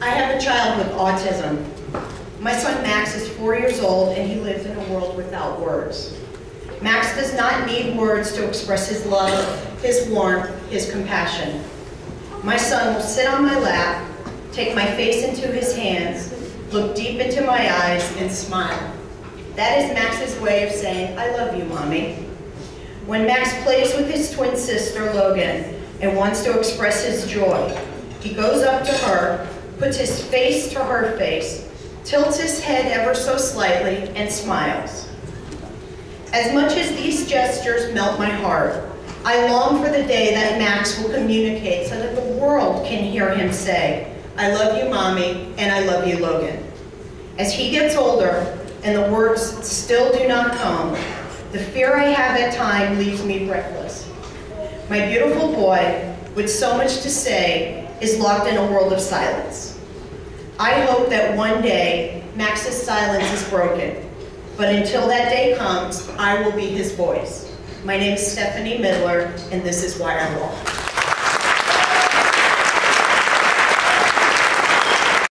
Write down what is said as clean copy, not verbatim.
I have a child with autism. My son Max is 4 years old and he lives in a world without words. Max does not need words to express his love, his warmth, his compassion. My son will sit on my lap, take my face into his hands, look deep into my eyes, and smile. That is Max's way of saying, "I love you, Mommy." When Max plays with his twin sister, Logan, and wants to express his joy, he goes up to her, puts his face to her face, tilts his head ever so slightly, and smiles. As much as these gestures melt my heart, I long for the day that Max will communicate so that the world can hear him say, "I love you, Mommy," and "I love you, Logan." As he gets older and the words still do not come, the fear I have at times leaves me breathless. My beautiful boy, with so much to say, is locked in a world of silence. I hope that one day Max's silence is broken, but until that day comes, I will be his voice. My name is Stephanie Midler, and this is Why I Walk.